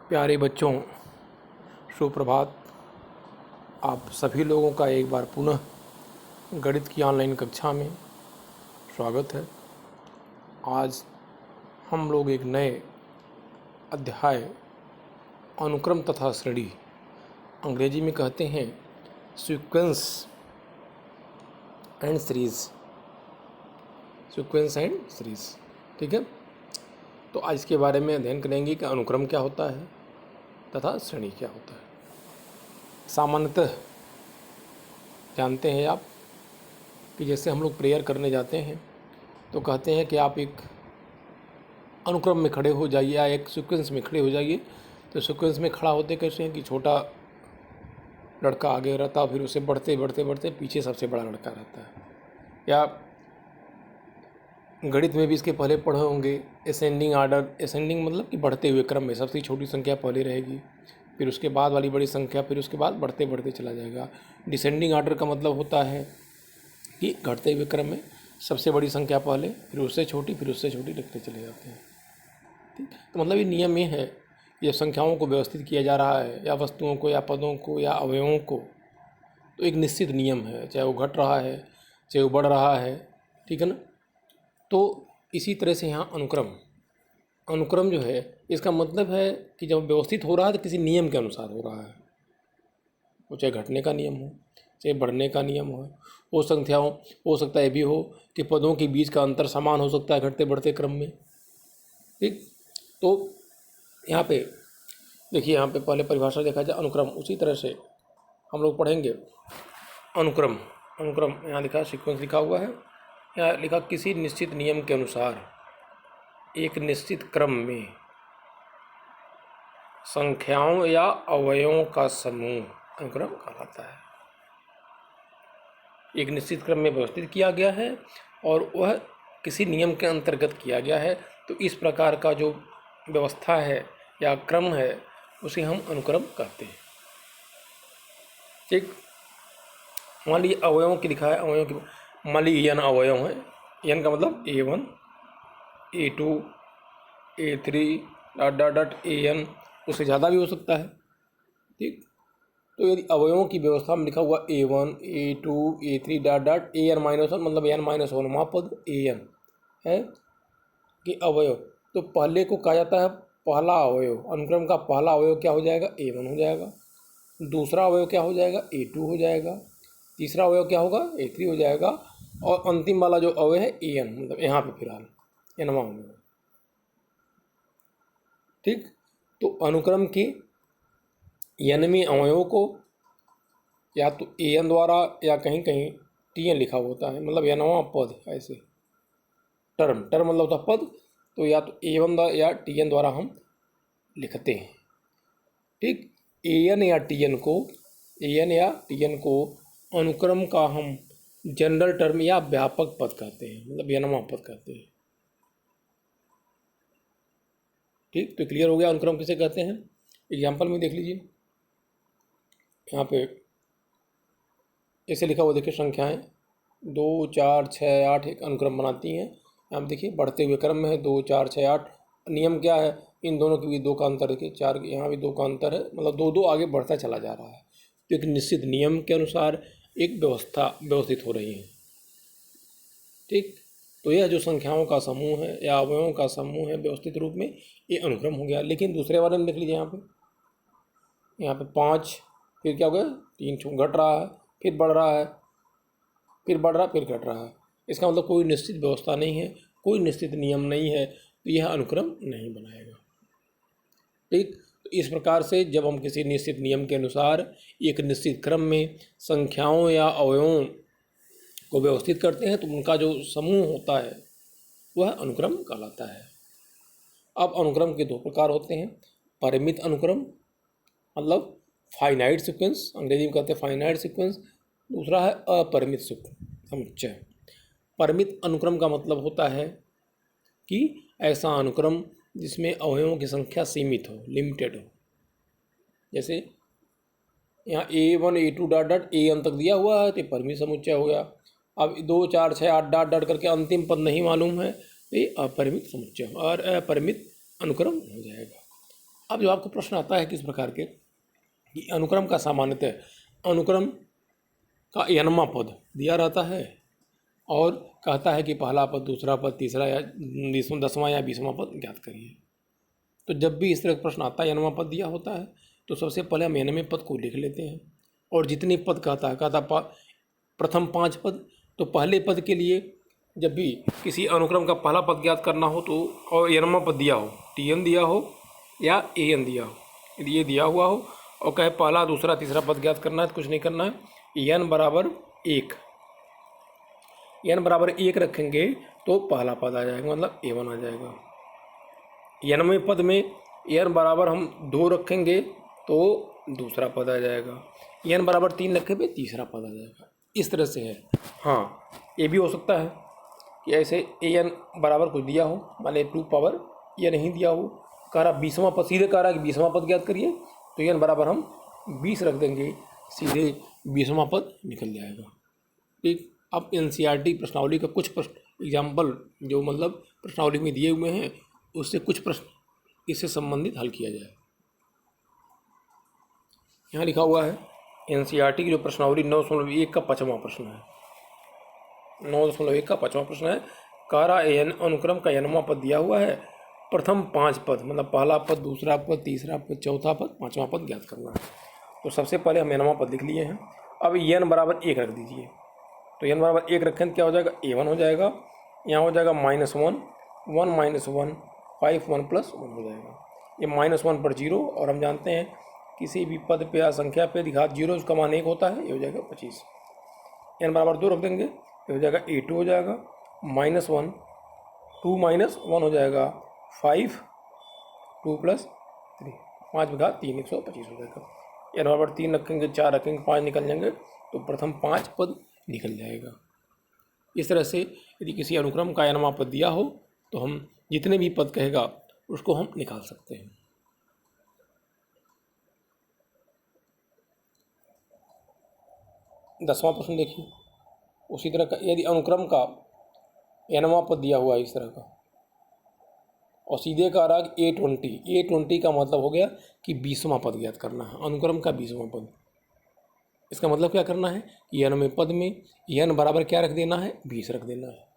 प्यारे बच्चों, सुप्रभात। आप सभी लोगों का एक बार पुनः गणित की ऑनलाइन कक्षा में स्वागत है। आज हम लोग एक नए अध्याय अनुक्रम तथा श्रेणी, अंग्रेजी में कहते हैं सीक्वेंस एंड सीरीज, ठीक है। तो आज इसके बारे में अध्ययन करेंगे कि अनुक्रम क्या होता है तथा श्रेणी क्या होता है। सामान्यतः जानते हैं आप कि जैसे हम लोग प्रेयर करने जाते हैं तो कहते हैं कि आप एक अनुक्रम में खड़े हो जाइए या एक सीक्वेंस में खड़े हो जाइए। तो सीक्वेंस में खड़ा होते कैसे हैं कि छोटा लड़का आगे रहता है, फिर उसे बढ़ते बढ़ते बढ़ते पीछे सबसे बड़ा लड़का रहता है। या गणित में भी इसके पहले पढ़े होंगे असेंडिंग आर्डर। असेंडिंग मतलब कि बढ़ते हुए क्रम में सबसे छोटी संख्या पहले रहेगी, फिर उसके बाद वाली बड़ी संख्या, फिर उसके बाद बढ़ते बढ़ते चला जाएगा। डिसेंडिंग आर्डर का मतलब होता है कि घटते हुए क्रम में सबसे बड़ी संख्या पहले, फिर उससे छोटी, फिर उससे छोटी रखते चले जाते हैं। ठीक, तो मतलब ये नियम ये है, ये संख्याओं को व्यवस्थित किया जा रहा है या वस्तुओं को या पदों को या अवयवों को, तो एक निश्चित नियम है, चाहे वो घट रहा है चाहे वो बढ़ रहा है, ठीक है ना। तो इसी तरह से यहाँ अनुक्रम जो है, इसका मतलब है कि जब व्यवस्थित हो रहा है तो किसी नियम के अनुसार हो रहा है। वो चाहे घटने का नियम हो चाहे बढ़ने का नियम हो संख्याओं हो सकता है ये भी हो कि पदों के बीच का अंतर समान हो सकता है घटते बढ़ते क्रम में। ठीक, तो यहाँ पे देखिए, यहाँ पे पहले परिभाषा देखा जाए अनुक्रम, उसी तरह से हम लोग पढ़ेंगे अनुक्रम। यहाँ लिखा सीक्वेंस लिखा हुआ है, यहाँ लिखा किसी निश्चित नियम के अनुसार एक निश्चित क्रम में संख्याओं या अवयवों का समूह अनुक्रम कहलाता है। एक निश्चित क्रम में व्यवस्थित किया गया है और वह किसी नियम के अंतर्गत किया गया है, तो इस प्रकार का जो व्यवस्था है या क्रम है उसे हम अनुक्रम कहते हैं। ठीक, मान लीजिए अवयवों की लिखा है, अवयवों की मान लीजिए n अवयव है। n का मतलब a1 a2 a3 an, उससे ज़्यादा भी हो सकता है। ठीक, तो यदि अवयवों की व्यवस्था में लिखा हुआ a1 a2 a3 an-1 मतलब n-1वां पद an है कि अवयव, तो पहले को कहा जाता है पहला अवयव। अनुक्रम का पहला अवयव क्या हो जाएगा? a1 हो जाएगा। दूसरा अवयव क्या हो जाएगा? a2 हो जाएगा। तीसरा अवयव क्या होगा? a3 हो जाएगा। और अंतिम वाला जो अवयव है an, मतलब यहाँ पे फिलहाल n-वां अवयव। ठीक, तो अनुक्रम के n-वें अवयव को या तो an द्वारा या कहीं कहीं tn लिखा होता है, मतलब n-वां पद, ऐसे टर्म मतलब होता पद, तो या तो a1 या tn द्वारा हम लिखते हैं। ठीक, an या tn को अनुक्रम का हम जनरल टर्म या व्यापक पद कहते हैं, मतलब n-वां पद कहते हैं। ठीक, तो क्लियर हो गया अनुक्रम किसे कहते हैं। एग्जाम्पल में देख लीजिए, यहाँ पे ऐसे लिखा हुआ देखिए, संख्याएं 2 4 6 8 एक अनुक्रम बनाती हैं। यहाँ देखिए बढ़ते हुए क्रम में है 2 4 6 8। नियम क्या है? इन दोनों के भी 2 का अंतर देखिए, 4 यहाँ भी 2 का अंतर है, मतलब 2 2 आगे बढ़ता चला जा रहा है। तो एक निश्चित नियम के अनुसार एक व्यवस्थित हो रही है। ठीक, तो यह जो संख्याओं का समूह है या अवयवों का समूह है व्यवस्थित रूप में, ये अनुक्रम हो गया। लेकिन दूसरे वाले में देख लीजिए, यहाँ पे 5, फिर क्या हो गया? 3 घट रहा है, फिर बढ़ रहा है, फिर बढ़ रहा है, फिर घट रहा है। इसका मतलब कोई निश्चित व्यवस्था नहीं है, कोई निश्चित नियम नहीं है, तो यह अनुक्रम नहीं बनाएगा। ठीक, तो इस प्रकार से जब हम किसी निश्चित नियम के अनुसार एक निश्चित क्रम में संख्याओं या अवयवों को व्यवस्थित करते हैं तो उनका जो समूह होता है वह अनुक्रम कहलाता है। अब अनुक्रम के 2 प्रकार होते हैं। परिमित अनुक्रम मतलब फाइनाइट सीक्वेंस, अंग्रेजी में कहते हैं फाइनाइट सीक्वेंस। दूसरा है अपरिमित समुच्चय। परिमित अनुक्रम का मतलब होता है कि ऐसा अनुक्रम जिसमें अवयवों की संख्या सीमित हो, लिमिटेड हो। जैसे यहाँ a1 a2 an तक दिया हुआ है तो परिमित समुच्चय हो गया। अब 2 4 6 8 करके अंतिम पद नहीं मालूम है तो ये अपरिमित समुच्चय और अपरिमित अनुक्रम हो जाएगा। अब जो आपको प्रश्न आता है किस प्रकार के कि अनुक्रम का सामान्यतः अनुक्रम का n वां पद दिया रहता है और कहता है कि पहला पद, दूसरा पद, तीसरा या 10वां या 20वां पद ज्ञात करिए। तो जब भी इस तरह का प्रश्न आता है, n वां पद दिया होता है, तो सबसे पहले हम nवें पद को लिख लेते हैं और जितने पद कहता प्रथम 5 पद, तो पहले पद के लिए जब भी किसी अनुक्रम का पहला पद ज्ञात करना हो तो और n वां पद दिया हो, tn दिया हो या an दिया हो, यदि ये दिया हुआ हो और कहे पहला, दूसरा, तीसरा पद ज्ञात करना है तो कुछ नहीं करना है, n बराबर 1, n बराबर 1 रखेंगे तो पहला पद आ जाएगा, मतलब a1 आ जाएगा। nवें पद में n बराबर हम 2 रखेंगे तो दूसरा पद आ जाएगा, n बराबर 3 रखेंगे तीसरा पद आ जाएगा। इस तरह से है। हाँ, ये भी हो सकता है कि ऐसे an बराबर कुछ दिया हो, मान ली 2 पावर या नहीं दिया हो, कह रहा 20वां पद, सीधे कह रहा कि 20वां पद ज्ञात करिए, तो n बराबर हम 20 रख देंगे, सीधे 20वां पद निकल जाएगा। ठीक। अब NCERT प्रश्नावली का कुछ प्रश्न एग्जाम्पल जो मतलब प्रश्नावली में दिए हुए हैं उससे कुछ प्रश्न इससे संबंधित हल किया जाए। यहाँ लिखा हुआ है NCERT की जो प्रश्नावली 9.1 का 5वां प्रश्न है। 9.1 का 5वां प्रश्न है, कारा एन अनुक्रम का n वां पद दिया हुआ है, प्रथम 5 पद मतलब पहला पद, दूसरा पद, तीसरा पद, चौथा पद, 5वां पद ज्ञात करना है। तो सबसे पहले हम n वां पद लिख लिए हैं। अब n बराबर 1 रख दीजिए, तो n बराबर 1 रखें तो क्या हो जाएगा, a1 हो जाएगा, यहाँ हो जाएगा -1, 1 - 1 5, 1 + 1 हो जाएगा। ये -1 पर 0, और हम जानते हैं किसी भी पद पे या संख्या पे घात 0 उसका मान 1 होता है, ये हो जाएगा 25। n बराबर 2 रख देंगे, ये हो जाएगा a2 हो जाएगा, -1 2 - 1 हो जाएगा 5, 2 + 3 5 घात 3 125 हो जाएगा। n बराबर 3 रखेंगे, 4 रखेंगे, 5 निकल जाएंगे, तो प्रथम 5 पद निकल जाएगा। इस तरह से यदि किसी अनुक्रम का n वां पद दिया हो तो हम जितने भी पद कहेगा उसको हम निकाल सकते हैं। दसवां प्रश्न देखिए, उसी तरह का यदि अनुक्रम का n वां पद दिया हुआ है इस तरह का और सीधे का राग A20 का मतलब हो गया कि 20वां पद ज्ञात करना है, अनुक्रम का 20वां पद। इसका मतलब क्या करना है कि nवें पद में n बराबर क्या रख देना है, 20 रख देना है।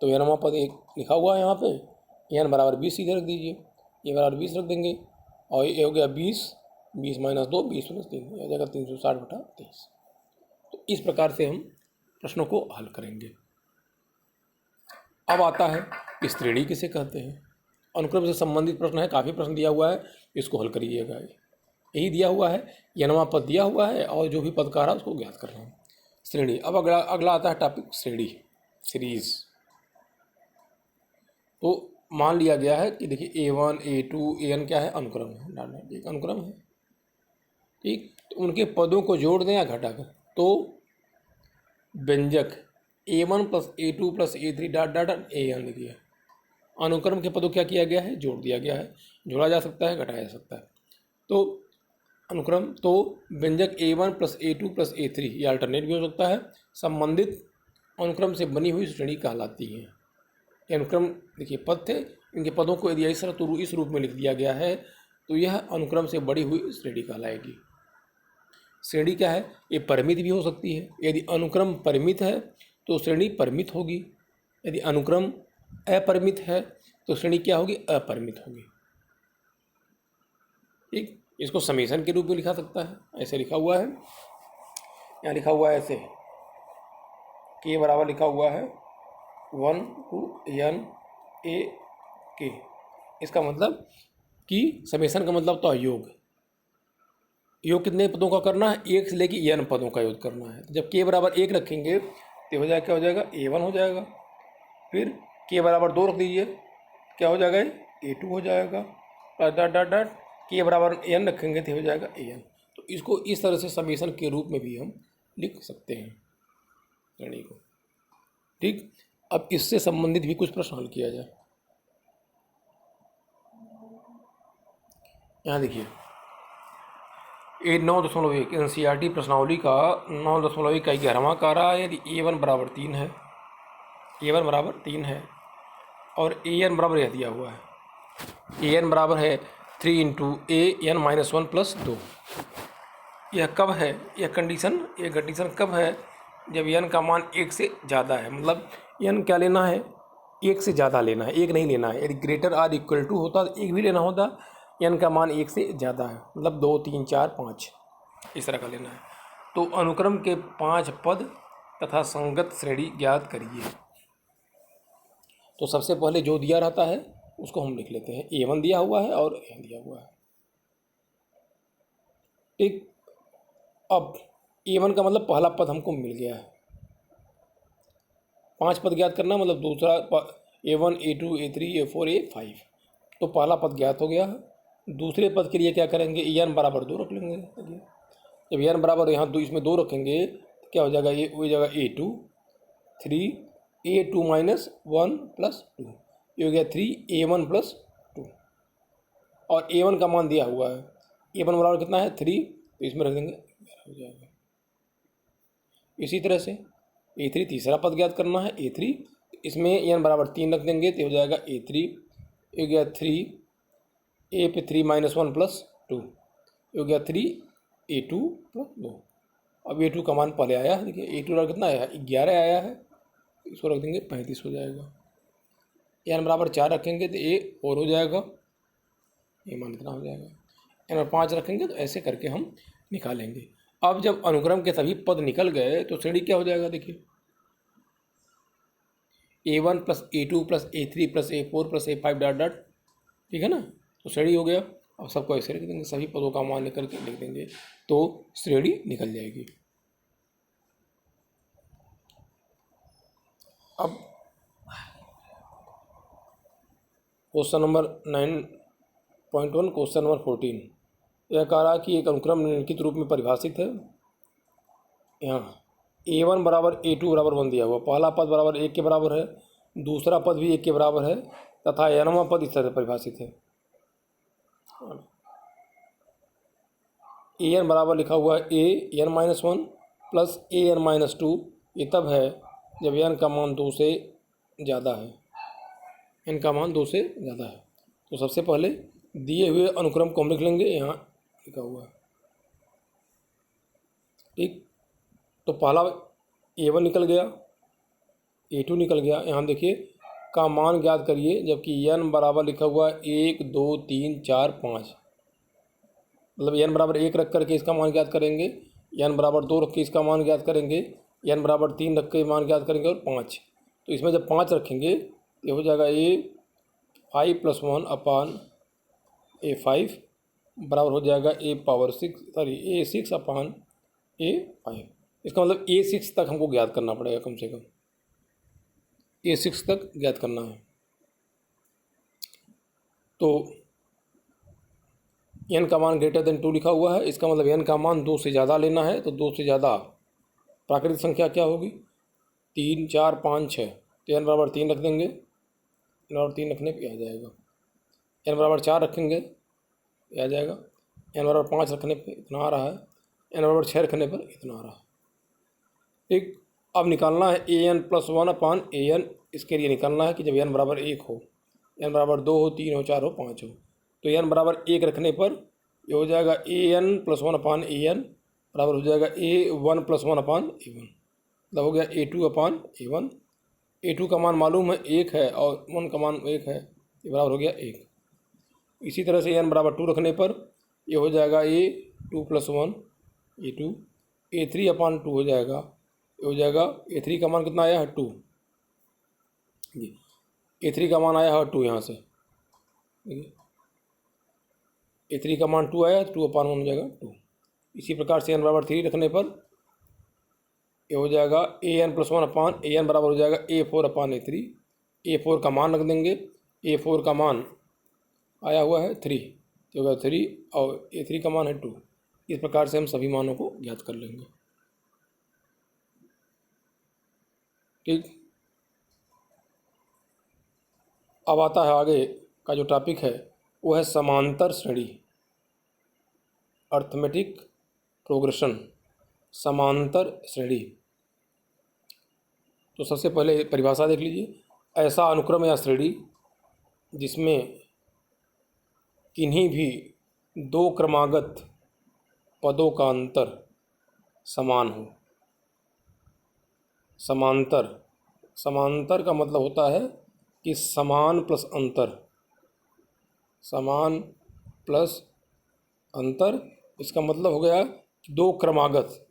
तो nवां पद एक लिखा हुआ है यहाँ पे, n बराबर 20 सीधे रख दीजिए, ये बराबर 20 रख देंगे और ये हो गया 20, 20 - 2 20 + 3 हो जाएगा 360/23। तो इस प्रकार से हम प्रश्नों को हल करेंगे। अब आता है कि श्रेणी किसे कहते हैं। अनुक्रम से संबंधित प्रश्न है, काफ़ी प्रश्न दिया हुआ है, इसको हल करिएगा। यही दिया हुआ है, nवां पद दिया हुआ है और जो भी पद का रहा उसको ज्ञात करना है। श्रेणी। अब अगला आता है टॉपिक श्रेणी, सीरीज। तो मान लिया गया है कि देखिए A1 A2 AN क्या है, अनुक्रम है, एक अनुक्रम है। ठीक, तो उनके पदों को जोड़ दें या घटाकर, तो व्यंजक A1 + A2 + A3 ... AN देखिए अनुक्रम के पदों क्या किया गया है, जोड़ दिया गया है। जोड़ा जा सकता है, घटाया जा सकता है। तो अनुक्रम तो व्यंजक A1 + A2 + A3 ये अल्टरनेट भी हो सकता है, संबंधित अनुक्रम से बनी हुई श्रेणी कहलाती है। ये अनुक्रम देखिए पद थे, इनके पदों को यदि इस रूप में लिख दिया गया है तो यह अनुक्रम से बड़ी हुई श्रेणी कहलाएगी। श्रेणी क्या है, ये परिमित भी हो सकती है। यदि अनुक्रम परिमित है तो श्रेणी परिमित होगी, यदि अनुक्रम अपरिमित है तो श्रेणी क्या होगी, अपरिमित होगी। ठीक, इसको समेशन के रूप में लिखा सकता है, ऐसे लिखा हुआ है, यहाँ लिखा हुआ है ऐसे, k बराबर लिखा हुआ है 1 to n a k। इसका मतलब कि समेशन का मतलब तो योग, योग कितने पदों का करना है, 1 से लेके n पदों का योग करना है। जब k बराबर 1 रखेंगे तो हो जाएगा, क्या हो जाएगा, A1 हो जाएगा। फिर k बराबर 2 रख दीजिए, क्या हो जाएगा, A2 हो जाएगा। k बराबर n रखेंगे तो हो जाएगा AN। तो इसको इस तरह से समेशन के रूप में भी हम लिख सकते हैं श्रेणी को। ठीक, अब इससे संबंधित भी कुछ प्रश्न हल किया जाए। यहाँ देखिए ये 9.1 NCERT प्रश्नावली का 9.1 का 11वां कारा है। यदि A1 बराबर 3 है, A1 बराबर 3 है और AN बराबर यह दिया हुआ है, AN बराबर है 3 इंटू a(n-1 + 2)। यह कब है, यह कंडीशन कब है, जब n का मान 1 से ज़्यादा है। मतलब n क्या लेना है, 1 से ज़्यादा लेना है, 1 नहीं लेना है। यदि ग्रेटर आर इक्वल टू होता तो 1 भी लेना होता, n का मान 1 से ज़्यादा है, मतलब 2 3 4 5 इस तरह का लेना है। तो अनुक्रम के 5 पद तथा संगत श्रेणी ज्ञात करिए। तो सबसे पहले जो दिया रहता है उसको हम लिख लेते हैं। a1 दिया हुआ है और a दिया हुआ है, ठीक। अब a1 का मतलब पहला पद हमको मिल गया है। 5 पद ज्ञात करना मतलब दूसरा a1 a2 a3 a4 a5। तो पहला पद ज्ञात हो गया है। दूसरे पद के लिए क्या करेंगे, n बराबर 2 रख लेंगे। जब n बराबर यहाँ इसमें 2 रखेंगे तो क्या हो जाएगा, ये हो जाएगा a2 3 a2 - 1 + 2, ये हो गया 3a1 + 2। और a1 का मान दिया हुआ है, a1 बराबर कितना है 3, तो इसमें रख देंगे, हो जाएगा। इसी तरह से a3 तीसरा पद ज्ञात करना है, a3 इसमें n बराबर 3 रख देंगे तो हो जाएगा a3, ये हो गया 3 a पे 3 - 1 + 2, ये हो गया 3a2 + 2। अब a2 का मान पहले आया है, देखिए a2 कितना आया है 11 आया है, इसको रख देंगे 35 हो जाएगा। n बराबर 4 रखेंगे तो a 4 हो जाएगा, ये मान कितना हो जाएगा। n 5 रखेंगे तो ऐसे करके हम निकालेंगे। अब जब अनुक्रम के सभी पद निकल गए तो श्रेणी क्या हो जाएगा, देखिए a1 + a2 + a3 + a4 + a5 dot dot, ठीक है ना। तो श्रेणी हो गया। अब सबको ऐसे लिख देंगे, सभी पदों का मान निकल के लिख देंगे तो श्रेणी निकल जाएगी। अब क्वेश्चन नंबर 9.1 क्वेश्चन नंबर 14 यह कह रहा है कि एक अनुक्रम निम्नलिखित रूप में परिभाषित है। यहाँ a1 बराबर a2 बराबर 1 दिया हुआ, पहला पद बराबर 1 के बराबर है, दूसरा पद भी 1 के बराबर है तथा nवां पद इस तरह परिभाषित है। an बराबर लिखा हुआ है a(n-1 + a(n-2)। ये तब है जब n का मान 2 से ज़्यादा है, n का मान 2 से ज़्यादा है। तो सबसे पहले दिए हुए अनुक्रम को हम लिख लेंगे, यहाँ लिखा हुआ है, ठीक। तो पहला a1 निकल गया, a2 निकल गया। यहाँ देखिए का मान ज्ञात करिए, जबकि n बराबर लिखा हुआ है 1 2 3 4 5, मतलब n बराबर 1 रख करके इसका मान ज्ञात करेंगे, n बराबर 2 रख के इसका मान ज्ञात करेंगे, n बराबर 3 रख के मान ज्ञात करेंगे और 5। तो इसमें जब 5 रखेंगे ये हो जाएगा a5 + 1 a5 बराबर हो जाएगा a6 अपान a5। इसका मतलब a6 तक हमको ज्ञात करना पड़ेगा, कम से कम a6 तक ज्ञात करना है। तो n का मान ग्रेटर देन 2 लिखा हुआ है, इसका मतलब n का मान 2 से ज़्यादा लेना है। तो 2 से ज़्यादा प्राकृतिक संख्या क्या होगी, 3 4 5 6, तो n बराबर 3 रख देंगे, n बराबर 3 रखने पर आ जाएगा। n बराबर 4 रखेंगे आ जाएगा, n बराबर 5 रखने पर इतना आ रहा है, n बराबर 6 रखने पर इतना आ रहा है, ठीक। अब निकालना है an + 1 अपान an। इसके लिए निकालना है कि जब n बराबर 1 हो, n बराबर 2 हो, 3 हो, 4 हो, 5 हो, तो n बराबर 1 रखने पर ये हो जाएगा an + 1 अपान an बराबर हो जाएगा a1 + 1 अपान a1, मतलब हो गया a2 अपान a1। a2 का मान मालूम है 1 है और 1 का मान 1 है, ये बराबर हो गया 1। इसी तरह से n बराबर 2 रखने पर ये हो जाएगा a2 + 1 a2, a3 अपान 2 हो जाएगा, ये हो जाएगा a3 का मान कितना आया है 2, a3 का मान आया है 2 यहाँ से, देखिए a3 का मान 2 आया, 2 अपान 1 हो जाएगा 2। इसी प्रकार से n बराबर 3 रखने पर ये हो जाएगा an + 1 अपान an बराबर हो जाएगा a4 अपान a3। a4 का मान रख देंगे, a4 का मान आया हुआ है 3, तो होगा 3 और a3 का मान है 2। इस प्रकार से हम सभी मानों को ज्ञात कर लेंगे, ठीक। अब आता है आगे का जो टॉपिक है वो है समांतर श्रेणी, अर्थमेटिक प्रोग्रेशन, समांतर श्रेणी। तो सबसे पहले परिभाषा देख लीजिए, ऐसा अनुक्रम या श्रेणी जिसमें किन्हीं भी दो क्रमागत पदों का अंतर समान हो। समांतर, समांतर का मतलब होता है कि समान प्लस अंतर, समान प्लस अंतर। इसका मतलब हो गया कि दो क्रमागत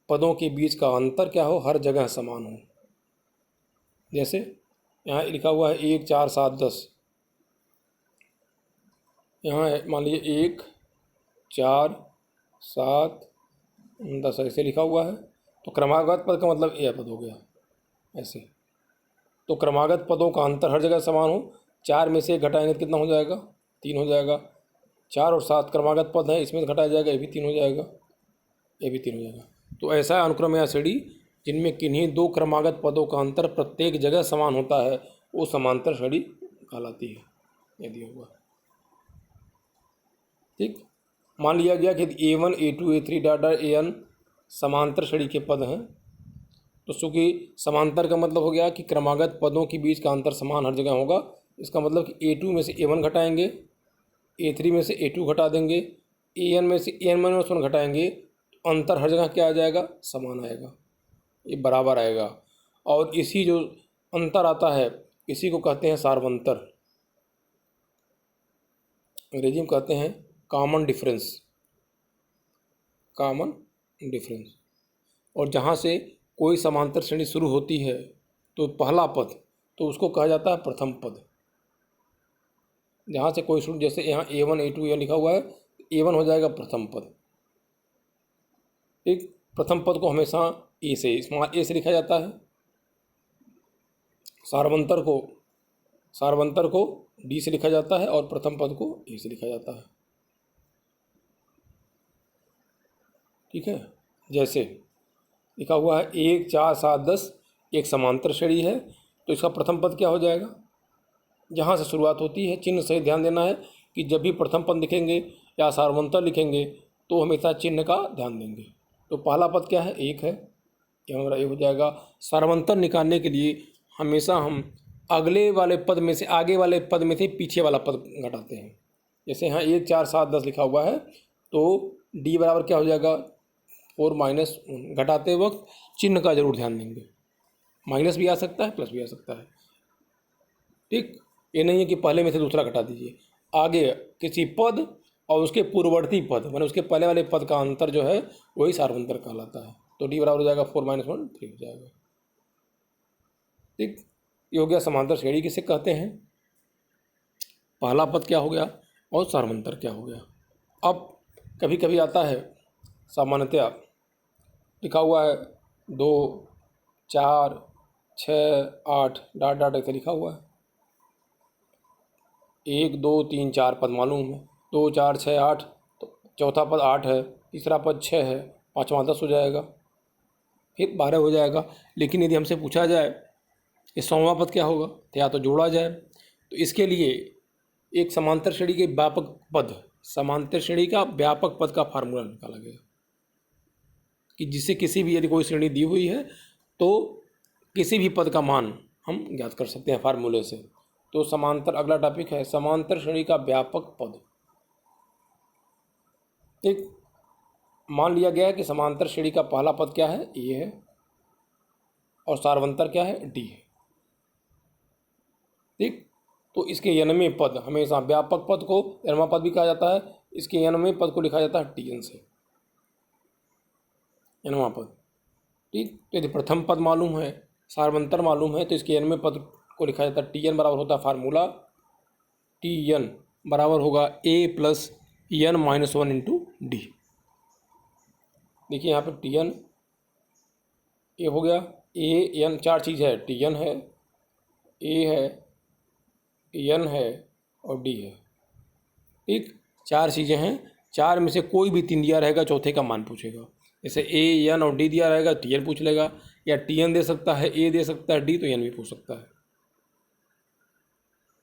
पदों के बीच का अंतर क्या हो, हर जगह समान हो। जैसे यहाँ लिखा हुआ है 1 4 7 10, यहाँ मान लीजिए 1 4 7 10 ऐसे लिखा हुआ है, तो क्रमागत पद का मतलब यह पद हो गया ऐसे। तो क्रमागत पदों का अंतर हर जगह समान हो। 4 में से 1 घटाएंगे तो कितना हो जाएगा, 3 हो जाएगा। 4 और 7 क्रमागत पद है, इसमें से घटाया जाएगा, ये भी 3 हो जाएगा, ये भी 3 हो जाएगा। तो ऐसा अनुक्रम या श्रेणी जिनमें किन्हीं दो क्रमागत पदों का अंतर प्रत्येक जगह समान होता है वो समांतर श्रेणी कहलाती है। ये दिया हुआ, ठीक। मान लिया गया कि A1 A2 A3 data AN समांतर श्रेणी के पद हैं। तो चूँकि समांतर का मतलब हो गया कि क्रमागत पदों के बीच का अंतर समान हर जगह होगा। इसका मतलब कि A2 में से A1 घटाएंगे, A3 में से A2 घटा देंगे, AN में से AN-1 घटाएंगे, तो अंतर हर जगह क्या आ जाएगा, समान आएगा, ये बराबर आएगा। और इसी जो अंतर आता है इसी को कहते हैं सार्वंतर, अंग्रेजी में कहते हैं कॉमन डिफरेंस, कॉमन डिफरेंस। और जहाँ से कोई समांतर श्रेणी शुरू होती है तो पहला पद तो उसको कहा जाता है प्रथम पद। जहाँ से कोई शुरू, जैसे यहाँ A1 A2 यह लिखा हुआ है, A1 हो जाएगा प्रथम पद, ठीक। प्रथम पद को हमेशा ए से, स्मॉल ए से लिखा जाता है। सार्वंतर को डी से लिखा जाता है और प्रथम पद को ए से लिखा जाता है, ठीक है। जैसे लिखा हुआ है 1 4 7 10 एक समांतर श्रेणी है, तो इसका प्रथम पद क्या हो जाएगा, जहाँ से शुरुआत होती है चिन्ह से ध्यान देना है कि जब भी प्रथम पद लिखेंगे या सार्वंतर लिखेंगे तो हमेशा चिन्ह का ध्यान देंगे। तो पहला पद क्या है, 1 है, यह हमारा 1 हो जाएगा। सार्वंतर निकालने के लिए हमेशा हम अगले वाले पद में से, आगे वाले पद में से पीछे वाला पद घटाते हैं। जैसे यहाँ 1 4 7 10 लिखा हुआ है, तो डी बराबर क्या हो जाएगा, 4 माइनस। घटाते वक्त चिन्ह का जरूर ध्यान देंगे, माइनस भी आ सकता है प्लस भी आ सकता है, ठीक। ये नहीं है कि पहले में से दूसरा घटा दीजिए, आगे किसी पद और उसके पूर्ववर्ती पद माने उसके पहले वाले पद का अंतर जो है वही सार्वंतर कहलाता है। तो डी बराबर हो जाएगा 4 - 1 3 हो जाएगा, ठीक। ये हो गया समांतर श्रेणी किसे कहते हैं, पहला पद क्या हो गया और सार्वंतर क्या हो गया। अब कभी कभी आता है सामान्यतया लिखा हुआ है 2 4 6 8 डाट डाट ऐसे लिखा हुआ है, 1 2 3 4 पद मालूम है, 2 4 6 8, तो चौथा पद 8 है, तीसरा पद 6 है, पाँचवा 10 हो जाएगा, फिर 12 हो जाएगा। लेकिन यदि हमसे पूछा जाए कि 100वां पद क्या होगा, तो या तो जोड़ा जाए। तो इसके लिए एक समांतर श्रेणी के व्यापक पद, समांतर श्रेणी का व्यापक पद का फार्मूला निकाला गया कि जिससे किसी भी, यदि कोई श्रेणी दी हुई है तो किसी भी पद का मान हम ज्ञात कर सकते हैं फार्मूले से। तो समांतर, अगला टॉपिक है समांतर श्रेणी का व्यापक पद, ठीक। मान लिया गया है कि समांतर श्रेणी का पहला पद क्या है, ए है, और सार्वंतर क्या है, डी है, ठीक। तो इसके n वें पद, हमेशा व्यापक पद को n वां पद भी कहा जाता है, इसके n वें पद को लिखा जाता है Tn से, n वां पद, ठीक। तो यदि प्रथम पद मालूम है, सार्वंतर मालूम है, तो इसके n वें पद को लिखा जाता है Tn बराबर होता है फार्मूला, Tn बराबर होगा a + n-1 इंटू डी। देखिए यहाँ पर Tn ये हो गया, a n 4 चीज़ है, Tn है, a है, n है और d है, ठीक। 4 चीज़ें हैं, 4 में से कोई भी 3 दिया रहेगा, चौथे का मान पूछेगा। जैसे a n और d दिया रहेगा, Tn पूछ लेगा, या Tn दे सकता है, a दे सकता है, d, तो n भी पूछ सकता है,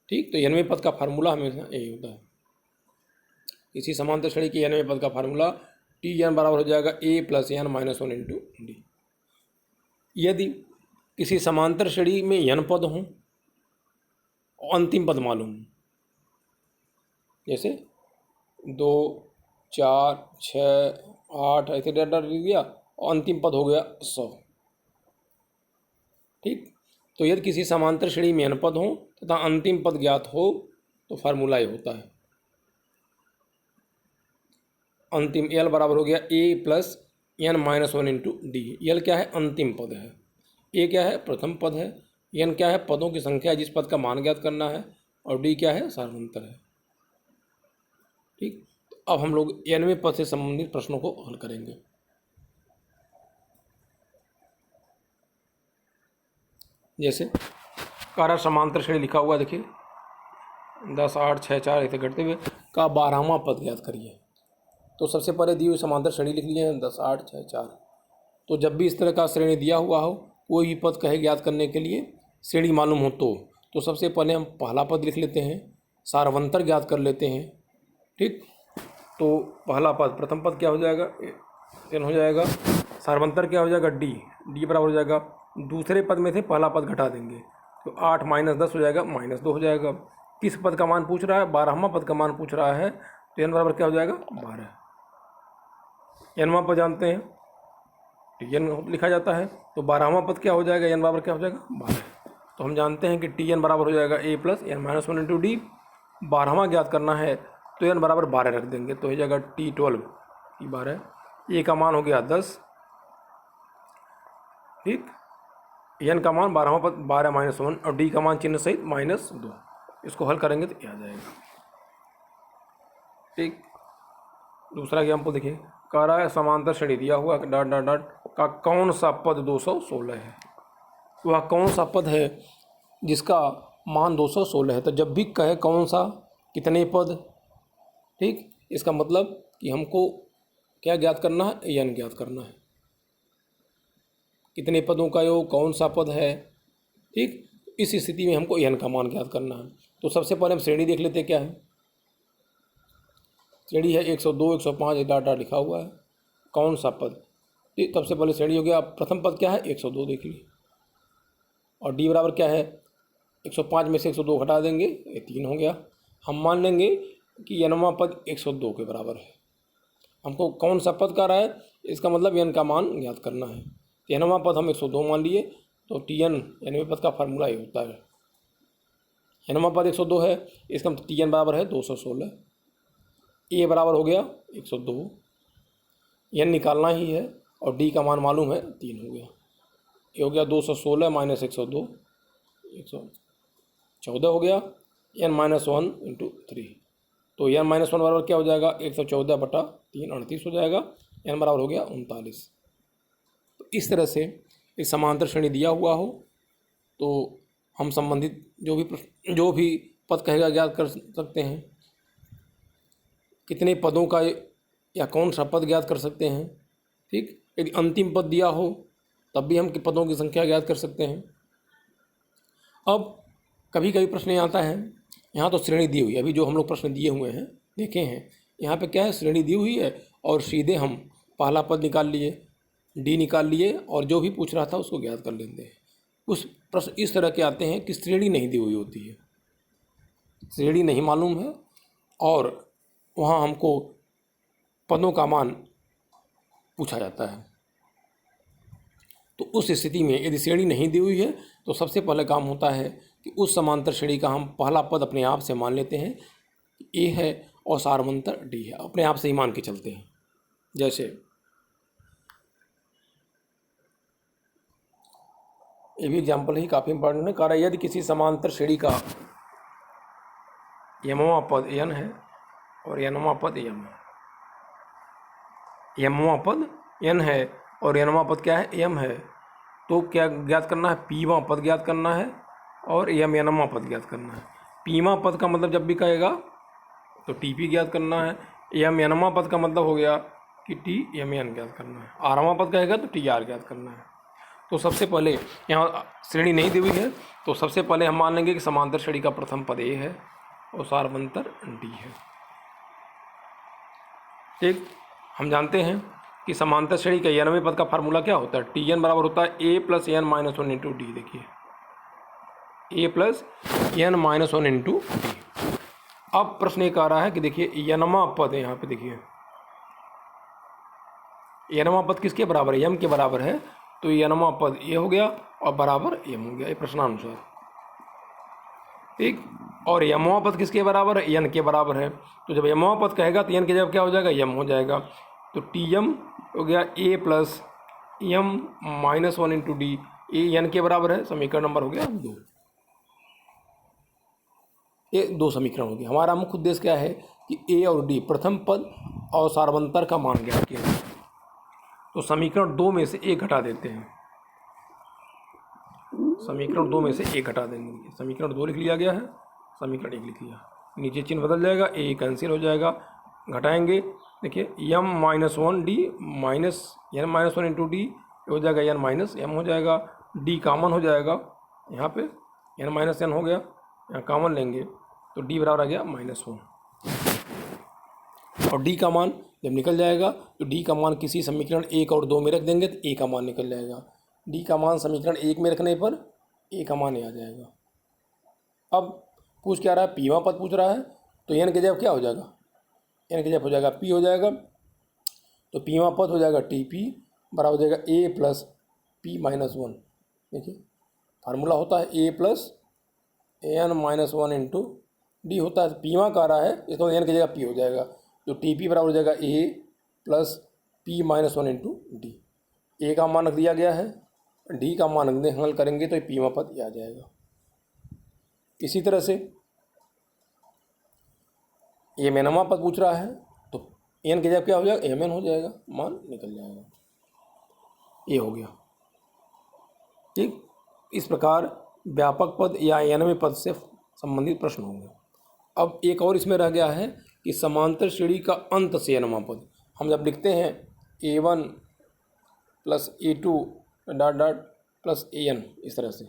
ठीक। तो n वें पद का फार्मूला हमेशा यही होता है। इसी समांतर श्रेणी के n वें पद का फार्मूला Tn बराबर हो जाएगा a + n-1 इंटू डी। यदि किसी समांतर श्रेणी में n पद हों और अंतिम पद मालूम, जैसे 2 4 6 8 ऐसे डाटा लिख दिया और अंतिम पद हो गया 100। ठीक, तो यदि किसी समांतर श्रेणी में n पद हो तथा अंतिम पद ज्ञात हो तो फार्मूला ये होता है अंतिम L बराबर हो गया A plus n minus 1 into D. L क्या है? अंतिम पद है। A क्या है? प्रथम पद है। n क्या है? पदों की संख्या जिस पद का मान ज्ञात करना है। और D क्या है? सार्वंतर है। ठीक, तो अब हम लोग nवें पद से संबंधित प्रश्नों को हल करेंगे। जैसे कारा समांतर श्रेणी लिखा हुआ देखिए 10 8 6 4 ऐसे घटते हुए का 12वां पद ज्ञात करिए। तो सबसे पहले दी हुई समांतर श्रेणी लिख लीजिए 10 8 6 4। तो जब भी इस तरह का श्रेणी दिया हुआ हो कोई भी पद कहे ज्ञात करने के लिए श्रेणी मालूम हो तो सबसे पहले हम पहला पद लिख लेते हैं, सार्वंतर ज्ञात कर लेते हैं। ठीक, तो पहला पद प्रथम पद क्या हो जाएगा? n हो जाएगा। सार्वंतर क्या हो जाएगा? d बराबर हो जाएगा दूसरे पद में से पहला पद घटा देंगे तो 8 माइनस 10 हो जाएगा -2 हो जाएगा। किस पद का मान पूछ रहा है? 12वां पद का मान पूछ रहा है तो n बराबर क्या हो जाएगा? 12। nवां पद जानते हैं tn लिखा जाता है तो 12वां पद क्या हो जाएगा? n बराबर क्या हो जाएगा? 12। तो हम जानते हैं कि tn बराबर हो जाएगा a plus n minus 1 into D. 12वां ज्ञात करना है तो n बराबर 12 रख देंगे तो हो जाएगा t12 12। a का मान हो गया 10। ठीक, n का मान 12वां पद 12 माइनस 1 और d का मान चिन्ह सहित -2। इसको हल करेंगे तो क्या आ जाएगा? ठीक, दूसरा एग्जाम्पल देखिए कह रहा है समांतर श्रेणी दिया हुआ डॉट डॉट डॉट का कौन सा पद 216 है। वह कौन सा पद है जिसका मान 216 है? तो जब भी कहे कौन सा कितने पद, ठीक, इसका मतलब कि हमको क्या ज्ञात करना है? n ज्ञात करना है। कितने पदों का योग कौन सा पद है। ठीक, इस स्थिति में हमको n का मान ज्ञात करना है। तो सबसे पहले हम श्रेणी देख लेते हैं क्या है। श्रेणी है 102 105 डाटा लिखा हुआ है कौन सा पद। ठीक, सबसे पहले श्रेणी हो गया प्रथम पद क्या है? 102 देख ली और d बराबर क्या है? 105 में से 102 घटा देंगे ये 3 हो गया। हम मान लेंगे कि nवां पद 102 के बराबर है। हमको कौन सा पद का रहा है इसका मतलब n का मान ज्ञात करना है। तो nवां पद हम 102 मान लिए तो tn nवें पद का फार्मूला ये होता है। nवां पद 102 है इसका मतलब tn बराबर है 216। a बराबर हो गया 102, n निकालना ही है और d का मान मालूम है 3 हो गया। ये हो गया 216 माइनस 102 114 हो गया n माइनस 1 इंटू 3। तो n माइनस 1 बराबर क्या हो जाएगा? 114 बटा 3 38 हो जाएगा। n बराबर हो गया 39। तो इस तरह से एक समांतर श्रेणी दिया हुआ हो तो हम संबंधित जो भी पद कहेगा ज्ञात कर सकते हैं। कितने पदों का या कौन सा पद ज्ञात कर सकते हैं। ठीक, यदि अंतिम पद दिया हो तब भी हम पदों की संख्या ज्ञात कर सकते हैं। अब कभी कभी प्रश्न आता है यहाँ तो श्रेणी दी हुई है, अभी जो हम लोग प्रश्न दिए हुए हैं देखे हैं यहाँ पे क्या है? श्रेणी दी हुई है और सीधे हम पहला पद निकाल लिए, डी निकाल लिए और जो भी पूछ रहा था उसको ज्ञात कर लेते हैं। कुछ प्रश्न इस तरह के आते हैं कि श्रेणी नहीं दी हुई होती है, श्रेणी नहीं मालूम है और वहाँ हमको पदों का मान पूछा जाता है। तो उस स्थिति में यदि श्रेणी नहीं दी हुई है तो सबसे पहले काम होता है कि उस समांतर श्रेणी का हम पहला पद अपने आप से मान लेते हैं ए है और सार्वंतर डी है, अपने आप से ही मान के चलते हैं। जैसे ये भी एग्जाम्पल ही काफ़ी इंपॉर्टेंट है। कारण यदि किसी समांतर श्रेणी का यमवां पद n है और nवां पद m है, यमवां पद n है और nवां पद क्या है? m है, तो क्या ज्ञात करना है? pवां पद ज्ञात करना है और m nवां पद ज्ञात करना है। pवां पद का मतलब जब भी कहेगा तो tp ज्ञात करना है। m nवां पद का मतलब हो गया कि tmn ज्ञात करना है। rवां पद कहेगा तो tr ज्ञात करना है। तो सबसे पहले यहाँ श्रेणी नहीं दी हुई है तो सबसे पहले हम मान लेंगे कि समांतर श्रेणी का प्रथम पद a है और सार्वंतर d है। ठीक, हम जानते हैं कि समांतर श्रेणी के nवें पद का फार्मूला क्या होता है? tn बराबर होता है a plus n minus 1 into D. देखिए a plus n minus 1 into D. अब प्रश्न एक आ रहा है कि देखिए यनमा पद है, यहाँ पे देखिए यनमा पद किसके बराबर है, यम के बराबर है, तो यनमा पद ये हो गया और बराबर यम हो गया, ये प्रश्नानुसार। ठीक, और यमवा पद किसके बराबर है, यन के बराबर है, तो जब यमवा पद कहेगा तो यन की जगह क्या हो जाएगा, यम हो जाएगा, तो टी एम हो गया A plus M minus one into D, A N के बराबर है, समीकरण नंबर हो गया 2। ये 2 समीकरण हो गए। हमारा मुख्य उद्देश्य क्या है कि ए और डी प्रथम पद और सार्वंतर का मान ज्ञात किया जाए, तो समीकरण 2 में से 1 घटा देते हैं, समीकरण 2 में से 1 घटा देंगे, समीकरण 2 लिख लिया गया है, समीकरण 1 लिख लिया, नीचे चिन्ह बदल जाएगा, ए कैंसिल हो जाएगा, घटाएंगे, देखिए M minus one D minus N minus one into D हो जाएगा, एन माइनस एम हो जाएगा, डी कॉमन हो जाएगा, यहाँ पे एन माइनस एन हो गया, यहाँ कॉमन लेंगे तो डी बराबर आ गया -1, और डी का मान जब निकल जाएगा तो डी का मान किसी समीकरण 1 और 2 में रख देंगे तो ए का मान निकल जाएगा, डी का मान समीकरण 1 में रखने पर ए का मान आ जाएगा। अब पूछ क्या रहा है, पीवा पद पूछ रहा है, तो एन के जगह क्या हो जाएगा, एन के जगह हो जाएगा पी हो जाएगा, तो पीवा पद हो जाएगा टी पी बराबर हो जाएगा ए प्लस पी माइनस 1। देखिए फार्मूला होता है A plus N minus 1 into D होता है, पीवा का आ रहा है इसको एन की जगह पी हो जाएगा, तो टी पी बराबर हो जाएगा A plus P minus 1 into D, A का मान रख दिया गया है, डी का मान हल करेंगे तो पीवा पद आ जाएगा। इसी तरह से ये मेनमा पद पूछ रहा है, तो एन की जगह क्या हो जाएगा, एम एन हो जाएगा, मान निकल जाएगा, ये हो गया। ठीक, इस प्रकार व्यापक पद या एनवे पद से संबंधित प्रश्न होंगे। अब एक और इसमें रह गया है कि समांतर श्रेणी का अंत से एनवा पद, हम जब लिखते हैं A1 plus A2 dot dot plus AN इस तरह से,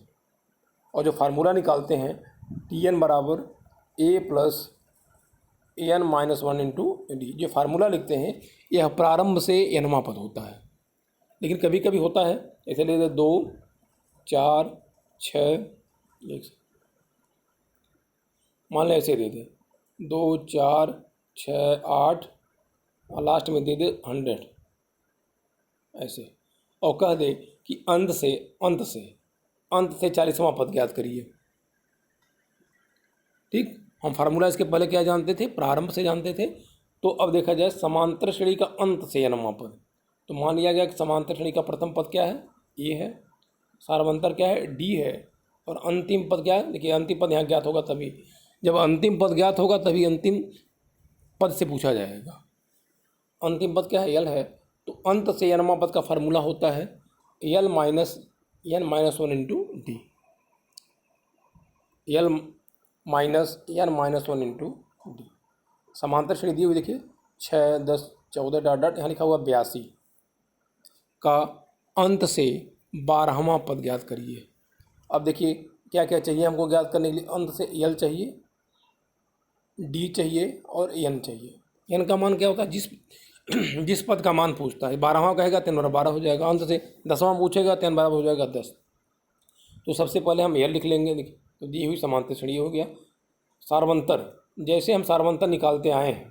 और जो फार्मूला निकालते हैं TN बराबर A plus AN minus 1 into D, जो फार्मूला लिखते हैं यह प्रारंभ से एनवा पद होता है, लेकिन कभी कभी होता है ऐसे ले 2 4 6 मान लें ऐसे दे दे 2 4 6 8 और लास्ट में दे दे 100 ऐसे, और कह दे कि अंत से 40वां पद ज्ञात करिए। ठीक, हम फार्मूला इसके पहले क्या जानते थे, प्रारंभ से जानते थे, तो अब देखा जाए समांतर श्रेणी का अंत से एनवा पद, तो मान लिया गया कि समांतर श्रेणी का प्रथम पद क्या है, ए है, सार्वंतर क्या है, डी है, और अंतिम पद क्या है, देखिए अंतिम पद यहाँ ज्ञात होगा तभी, जब अंतिम पद ज्ञात होगा तभी अंतिम पद से पूछा जाएगा। अंतिम पद क्या है, यल है, तो अंत से एनवा पद का फार्मूला होता है L minus N minus 1 into D, L minus N minus 1 into D. समांतर श्रेणी दी हुई देखिए 6 10 14 डॉट डॉट, यहाँ लिखा हुआ 82 का अंत से 12वां पद ज्ञात करिए। अब देखिए क्या क्या चाहिए हमको ज्ञात करने के लिए, अंत से यल चाहिए, डी चाहिए और एन चाहिए। एन का मान क्या होता है, जिस पद का मान पूछता है, 12वां कहेगा 3 बराबर 12 हो जाएगा, अंत से 10वां पूछेगा 3 बराबर हो जाएगा 10। तो सबसे पहले हम यल लिख लेंगे, देखिए तो दी हुई समांतर श्रेणी हो गया। सार्वंतर, जैसे हम सार्वंतर निकालते आए हैं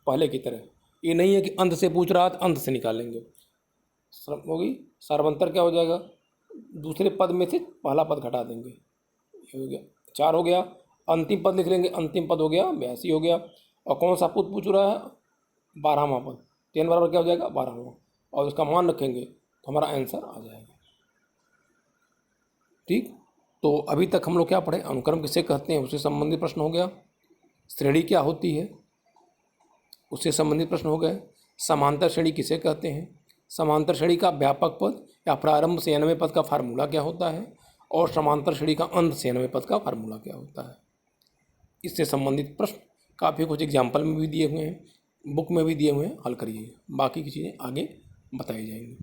पहले की तरह, ये नहीं है कि अंत से पूछ रहा तो अंत से निकालेंगे, होगी सार्वंतर क्या हो जाएगा, दूसरे पद में से पहला पद घटा देंगे, ये हो गया 4 हो गया, अंतिम पद लिख लेंगे, अंतिम पद हो गया 82 हो गया, और कौन सा पद पूछ रहा है, 12वां पद, 3 बराबर क्या हो जाएगा 12वां, और उसका मान रखेंगे तो हमारा आंसर आ जाएगा। ठीक, तो अभी तक हम लोग क्या पढ़े, अनुक्रम किसे कहते हैं उससे संबंधित प्रश्न हो गया, श्रेणी क्या होती है उससे संबंधित प्रश्न हो गए, समांतर श्रेणी किसे कहते हैं, समांतर श्रेणी का व्यापक पद या प्रारंभ से एनवे पद का फार्मूला क्या होता है, और समांतर श्रेणी का अंत से एनवे पद का फार्मूला क्या होता है। इससे संबंधित प्रश्न काफ़ी कुछ एग्जाम्पल में भी दिए हुए हैं, बुक में भी दिए हुए हैं, हल करिए, बाकी की चीज़ें आगे बताई जाएंगी।